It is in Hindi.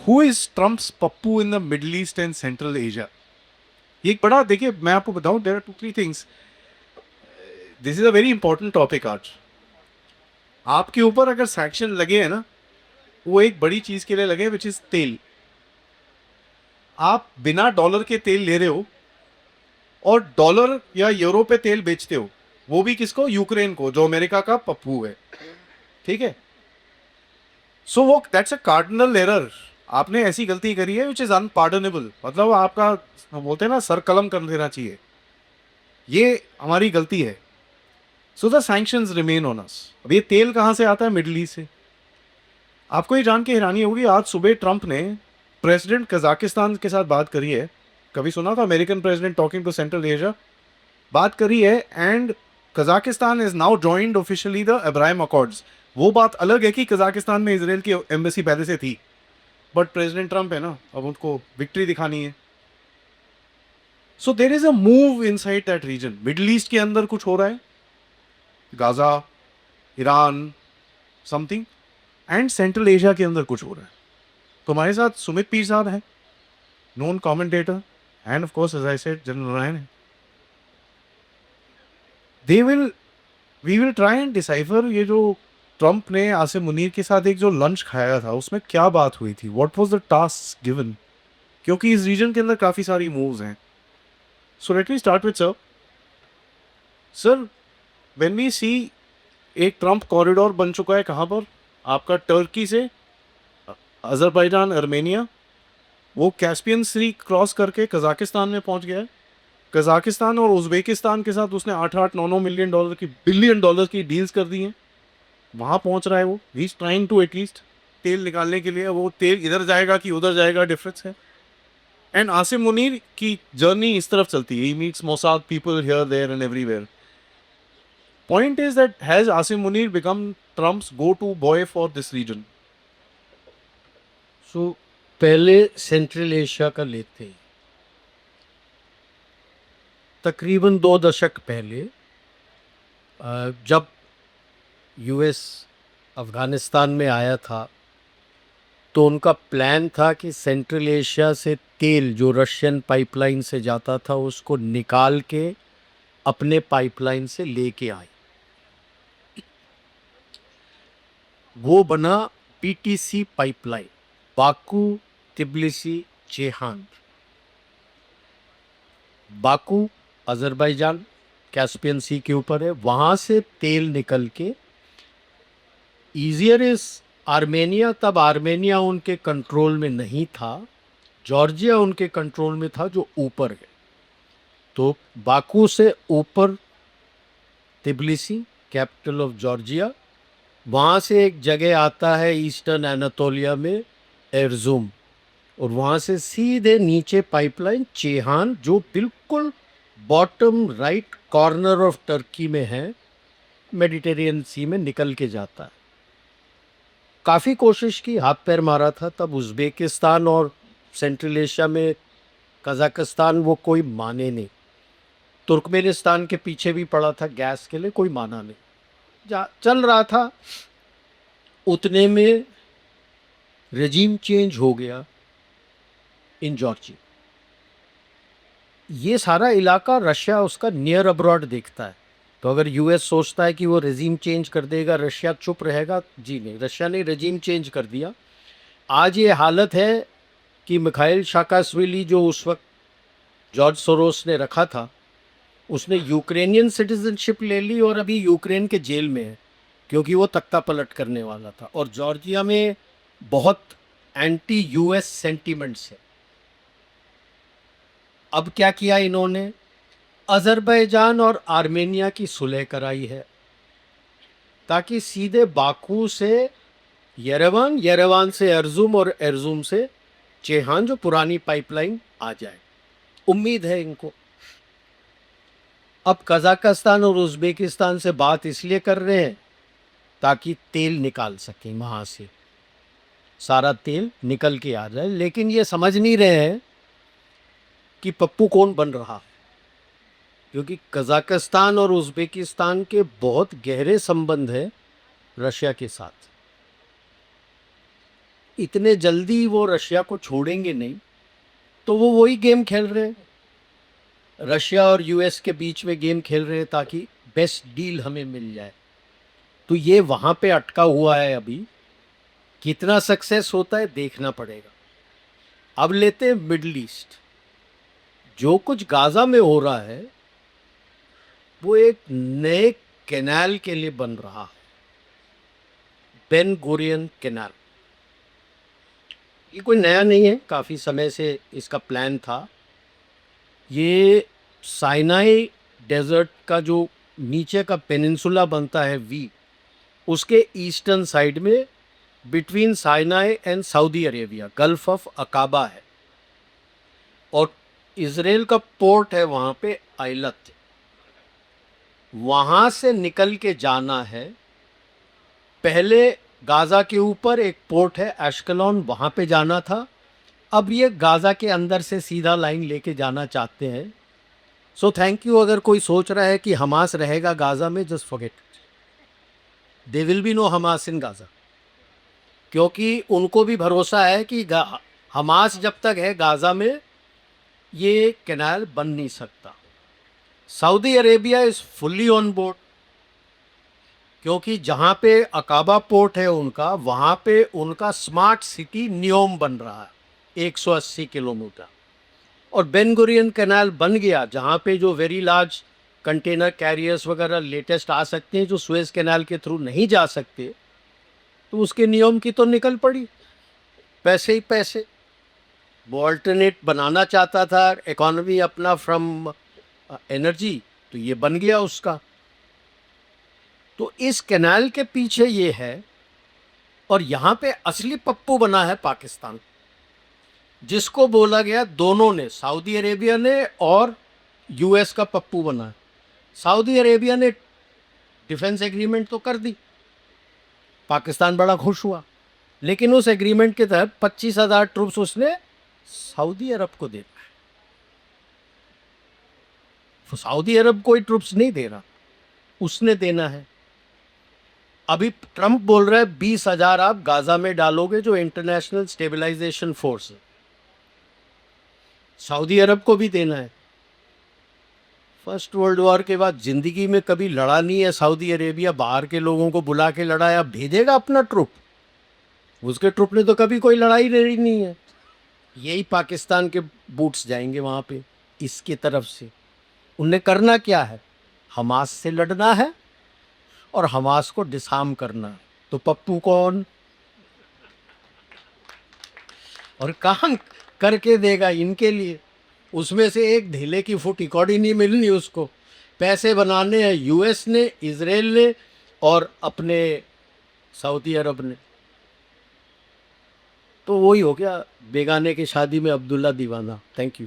हु इज ट्रम्प्स पप्पू in the Middle East and central Asia? ये एक बड़ा, देखिए मैं आपको बताऊं, there are two three things. This is a very important topic आज। आपके ऊपर अगर सैंक्शन लगे हैं ना, वो एक बड़ी चीज के लिए लगे, विच इज तेल। आप बिना डॉलर के तेल ले रहे हो और डॉलर या यूरो पे तेल बेचते हो, वो भी किसको? यूक्रेन को, जो अमेरिका का पप्पू है। ठीक है। सो वो दैट्स अ कार्डिनल एरर। आपने ऐसी गलती करी है विच इज अनपार्डनेबल, मतलब आपका, बोलते हैं ना, सर कलम कर देना चाहिए। ये हमारी गलती है। So the sanctions remain on us. अब ये तेल कहां से आता है? मिडल ईस्ट से। आपको ये जान के हैरानी होगी, आज सुबह ट्रंप ने प्रेसिडेंट कजाकिस्तान के साथ बात करी है। कभी सुना था American president talking to Central Asia? बात करी है। And Kazakhstan is now joined officially the Abraham Accords. वो बात अलग है कि कजाकिस्तान में इसराइल की एम्बेसी पहले से थी, बट प्रेसिडेंट ट्रंप है ना, अब उनको विक्ट्री दिखानी है। So there is a move inside that region. Middle East के अंदर कुछ हो रहा है, Gaza, Iran, something, and central Asia के अंदर कुछ हो रहा है। तो हमारे साथ सुमित पीर साहब हैं, known commentator, and of course as I said general रायन है। They will we will try and decipher ये जो ट्रंप ने आसिम मुनीर के साथ एक जो लंच खाया था, उसमें क्या बात हुई थी, what was the task given. क्योंकि इस रीजन के अंदर काफी सारी मूव्स हैं। So let me start with sir. Sir, when we see, एक ट्रंप कॉरिडोर बन चुका है कहाँ पर? आपका टर्की से अजरबैजान, अर्मेनिया, वो कैस्पियन सी क्रॉस करके कजाकिस्तान में पहुंच गया है। कजाकिस्तान और उज्बेकिस्तान के साथ उसने 8-8 9 9 मिलियन डॉलर की, बिलियन डॉलर की डील्स कर दी हैं। वहां पहुंच रहा है वो। He is trying to at least तेल निकालने के लिए। वो तेल इधर जाएगा कि उधर जाएगा, डिफरेंस है। एंड आसिम मुनीर की जर्नी इस तरफ चलती है। He meets Mossad people here, there and everywhere. Point is that has Asim Munir become Trump's go to boy for this region? So पहले सेंट्रल एशिया का लेते हैं। तकरीबन 2 दशक पहले जब यूएस अफ़गानिस्तान में आया था, तो उनका प्लान था कि सेंट्रल एशिया से तेल जो रशियन पाइपलाइन से जाता था उसको निकाल के अपने पाइपलाइन से लेके आए। वो बना PTC pipeline, Baku Tbilisi Ceyhan. Baku Azerbaijan, Caspian sea के ऊपर है। वहाँ से तेल निकल के ईजियर इस आर्मेनिया, तब आर्मेनिया उनके कंट्रोल में नहीं था, जॉर्जिया उनके कंट्रोल में था जो ऊपर है। तो बाकू से ऊपर तिब्लिसी, कैपिटल ऑफ जॉर्जिया, वहाँ से एक जगह आता है ईस्टर्न एनातोलिया में, एरजुम, और वहाँ से सीधे नीचे पाइपलाइन चेहान, जो बिल्कुल bottom right corner of Turkey में है, मेडिटेरियन सी में निकल के जाता है। काफ़ी कोशिश की, हाथ पैर मारा था, तब उज़्बेकिस्तान और सेंट्रल एशिया में कज़ाकिस्तान वो कोई माने नहीं। तुर्कमेनिस्तान के पीछे भी पड़ा था गैस के लिए, कोई माना नहीं। जा चल रहा था, उतने में रेजीम चेंज हो गया इन जॉर्जिया। ये सारा इलाका रशिया उसका नियर अब्रॉड देखता है। तो अगर यूएस सोचता है कि वो रेजीम चेंज कर देगा, रशिया चुप रहेगा, जी नहीं, रशिया ने रेजीम चेंज कर दिया। आज ये हालत है कि मिखाइल शाकास्विली, जो उस वक्त जॉर्ज सोरोस ने रखा था, उसने यूक्रेनियन सिटीजनशिप ले ली और अभी यूक्रेन के जेल में है, क्योंकि वो तख्ता पलट करने वाला था। और जॉर्जिया में बहुत एंटी यूएस सेंटीमेंट्स है। अब क्या किया इन्होंने? अज़रबैजान और आर्मेनिया की सुलह कराई है, ताकि सीधे बाकू से येरेवान, येरेवान से एर्जुम और एर्जुम से चेहान, जो पुरानी पाइपलाइन, आ जाए। उम्मीद है इनको। अब कजाकिस्तान और उज़्बेकिस्तान से बात इसलिए कर रहे हैं ताकि तेल निकाल सकें, वहाँ से सारा तेल निकल के आ जाए। लेकिन ये समझ नहीं रहे हैं कि पप्पू कौन बन रहा है, क्योंकि कजाकिस्तान और उज़्बेकिस्तान के बहुत गहरे संबंध हैं रशिया के साथ। इतने जल्दी वो रशिया को छोड़ेंगे नहीं, तो वो वही गेम खेल रहे हैं, रशिया और यूएस के बीच में गेम खेल रहे हैं ताकि बेस्ट डील हमें मिल जाए। तो ये वहाँ पे अटका हुआ है अभी, कितना सक्सेस होता है देखना पड़ेगा। अब लेते हैं मिडल ईस्ट। जो कुछ गाज़ा में हो रहा है वो एक नए कैनाल के लिए बन रहा है, बेन गुरियन कैनाल। ये कोई नया नहीं है, काफ़ी समय से इसका प्लान था। ये साइनाई डेजर्ट का जो नीचे का पेनिनसुला बनता है वी, उसके ईस्टर्न साइड में between Sinai and Saudi Arabia, gulf of Aqaba है, और इजराइल का पोर्ट है वहाँ पे आइलत। वहाँ से निकल के जाना है। पहले गाज़ा के ऊपर एक पोर्ट है एश्केलॉन, वहाँ पे जाना था। अब ये गाज़ा के अंदर से सीधा लाइन लेके जाना चाहते हैं। So thank you. अगर कोई सोच रहा है कि हमास रहेगा गाज़ा में, just forget, they will be no Hamas in Gaza, क्योंकि उनको भी भरोसा है कि हमास जब तक है गाज़ा में ये कैनाल बन नहीं सकता। Saudi Arabia is fully on board, क्योंकि जहाँ पे अकाबा पोर्ट है उनका, वहाँ पे उनका स्मार्ट सिटी नियोम बन रहा है 180 किलोमीटर, और बेन गुरियन कैनाल बन गया जहाँ पे जो वेरी लार्ज कंटेनर कैरियर्स वगैरह लेटेस्ट आ सकते हैं जो सुएज कैनाल के थ्रू नहीं जा सकते, तो उसके नियम की तो निकल पड़ी, पैसे ही पैसे। वो अल्टरनेट बनाना चाहता था इकोनॉमी अपना फ्रॉम एनर्जी, तो ये बन गया उसका। तो इस कैनाल के पीछे ये है, और यहाँ पे असली पप्पू बना है पाकिस्तान, जिसको बोला गया, दोनों ने, सऊदी अरेबिया ने और यूएस का पप्पू बना है। सऊदी अरेबिया ने डिफेंस एग्रीमेंट तो कर दी, पाकिस्तान बड़ा खुश हुआ, लेकिन उस एग्रीमेंट के तहत 25,000 ट्रूप्स उसने सऊदी अरब को देना है। तो सऊदी अरब कोई ट्रूप्स नहीं दे रहा, उसने देना है। अभी ट्रंप बोल रहा है 20,000 आप गाजा में डालोगे, जो इंटरनेशनल स्टेबलाइजेशन फोर्स है, सऊदी अरब को भी देना है। फर्स्ट वर्ल्ड वॉर के बाद जिंदगी में कभी लड़ा नहीं है सऊदी अरेबिया, बाहर के लोगों को बुला के लड़ाया, भेजेगा अपना ट्रुप, उसके ट्रुप ने तो कभी कोई लड़ाई लड़ी नहीं है। यही पाकिस्तान के बूट्स जाएंगे वहाँ पे इसकी तरफ से। उन्हें करना क्या है, हमास से लड़ना है और हमास को डिसआर्म करना है। तो पप्पू कौन और कहाँ करके देगा इनके लिए? उसमें से एक ढीले की फुट कौड़ी नहीं मिलनी उसको। पैसे बनाने हैं यूएस ने, इजराइल ने और अपने सऊदी अरब ने। तो वही हो गया बेगाने की शादी में अब्दुल्ला दीवाना। Thank you.